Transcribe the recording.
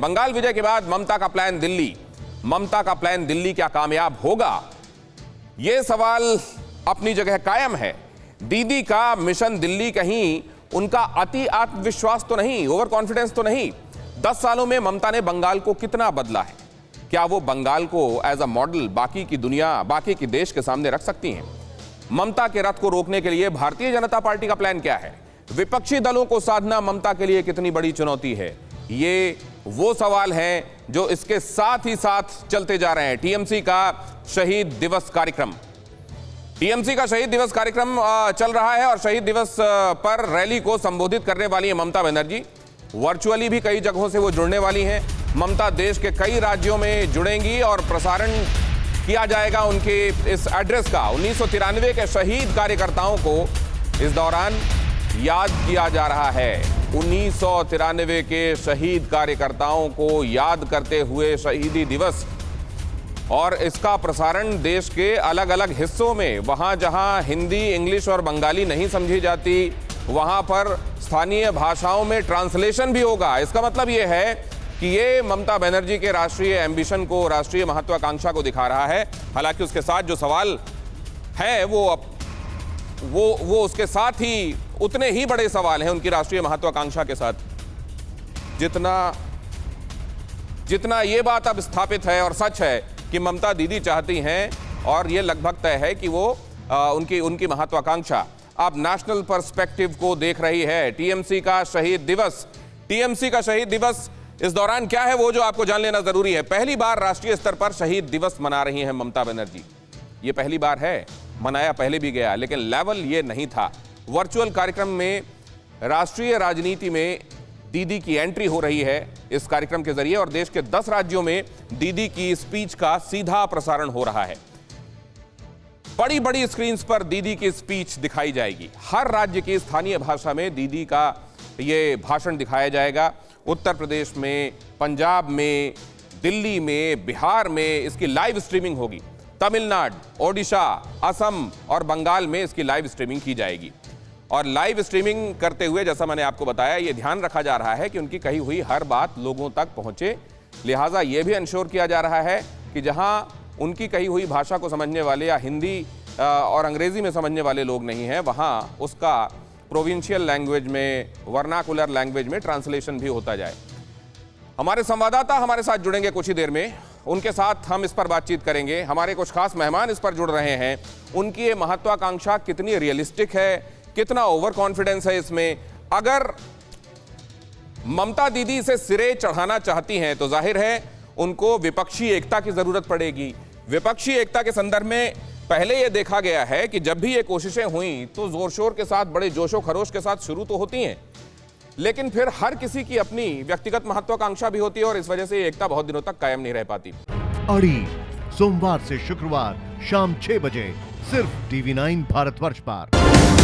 बंगाल विजय के बाद ममता का प्लान दिल्ली क्या कामयाब होगा? यह सवाल अपनी जगह कायम है। दीदी का मिशन दिल्ली कहीं उनका अति आत्मविश्वास तो नहीं, ओवर कॉन्फिडेंस तो नहीं? 10 सालों में ममता ने बंगाल को कितना बदला है? क्या वो बंगाल को एज अ मॉडल बाकी की दुनिया, बाकी की देश के सामने रख सकती हैं? ममता के रथ को रोकने के लिए भारतीय जनता पार्टी का प्लान क्या है? विपक्षी दलों को साधना ममता के लिए कितनी बड़ी चुनौती है? ये वो सवाल हैं जो इसके साथ ही साथ चलते जा रहे हैं। टीएमसी का शहीद दिवस कार्यक्रम चल रहा है और शहीद दिवस पर रैली को संबोधित करने वाली है ममता बनर्जी। वर्चुअली भी कई जगहों से वो जुड़ने वाली हैं। ममता देश के कई राज्यों में जुड़ेंगी और प्रसारण किया जाएगा उनके इस एड्रेस का। 1993 के शहीद कार्यकर्ताओं को इस दौरान याद किया जा रहा है। 1993 के शहीद कार्यकर्ताओं को याद करते हुए शहीदी दिवस, और इसका प्रसारण देश के अलग अलग हिस्सों में, वहां जहां हिंदी, इंग्लिश और बंगाली नहीं समझी जाती, वहां पर स्थानीय भाषाओं में ट्रांसलेशन भी होगा। इसका मतलब यह है कि ये ममता बनर्जी के राष्ट्रीय एम्बिशन को, राष्ट्रीय महत्वाकांक्षा को दिखा रहा है। हालांकि उसके साथ जो सवाल है वो उसके साथ ही उतने ही बड़े सवाल हैं उनकी राष्ट्रीय महत्वाकांक्षा के साथ, जितना ये बात अब स्थापित है और सच है कि ममता दीदी चाहती हैं, और ये लगभग तय है कि वो उनकी महत्वाकांक्षा अब नेशनल पर्सपेक्टिव को देख रही है। टीएमसी का शहीद दिवस इस दौरान क्या है वो जो आपको जान लेना जरूरी है। पहली बार राष्ट्रीय स्तर पर शहीद दिवस मना रही हैं ममता बनर्जी। ये पहली बार है, मनाया पहले भी गया, लेकिन लेवल ये नहीं था। वर्चुअल कार्यक्रम में राष्ट्रीय राजनीति में दीदी की एंट्री हो रही है इस कार्यक्रम के जरिए, और देश के 10 राज्यों में दीदी की स्पीच का सीधा प्रसारण हो रहा है। बड़ी बड़ी स्क्रीन्स पर दीदी की स्पीच दिखाई जाएगी। हर राज्य की स्थानीय भाषा में दीदी का ये भाषण दिखाया जाएगा। उत्तर प्रदेश में, पंजाब में, दिल्ली में, बिहार में इसकी लाइव स्ट्रीमिंग होगी। तमिलनाडु, ओडिशा, असम और बंगाल में इसकी लाइव स्ट्रीमिंग की जाएगी। और लाइव स्ट्रीमिंग करते हुए, जैसा मैंने आपको बताया, यह ध्यान रखा जा रहा है कि उनकी कही हुई हर बात लोगों तक पहुंचे। लिहाजा यह भी इंश्योर किया जा रहा है कि जहां उनकी कही हुई भाषा को समझने वाले या हिंदी और अंग्रेजी में समझने वाले लोग नहीं हैं, वहां उसका प्रोविंशियल लैंग्वेज में, वर्नाकुलर लैंग्वेज में ट्रांसलेशन भी होता जाए। हमारे संवाददाता हमारे साथ जुड़ेंगे कुछ ही देर में, उनके साथ हम इस पर बातचीत करेंगे। हमारे कुछ खास मेहमान इस पर जुड़ रहे हैं। उनकी ये महत्वाकांक्षा कितनी रियलिस्टिक है, कितना ओवर कॉन्फिडेंस है इसमें? अगर ममता दीदी इसे सिरे चढ़ाना चाहती हैं तो जाहिर है उनको विपक्षी एकता की जरूरत पड़ेगी। विपक्षी एकता के संदर्भ में पहले यह देखा गया है कि जब भी ये कोशिशें हुई तो जोर शोर के साथ, बड़े जोशो खरोश के साथ शुरू तो होती हैं, लेकिन फिर हर किसी की अपनी व्यक्तिगत महत्वाकांक्षा भी होती है और इस वजह से एकता बहुत दिनों तक कायम नहीं रह पाती। अड़ी सोमवार से शुक्रवार शाम 6 बजे सिर्फ TV9 भारतवर्ष पर।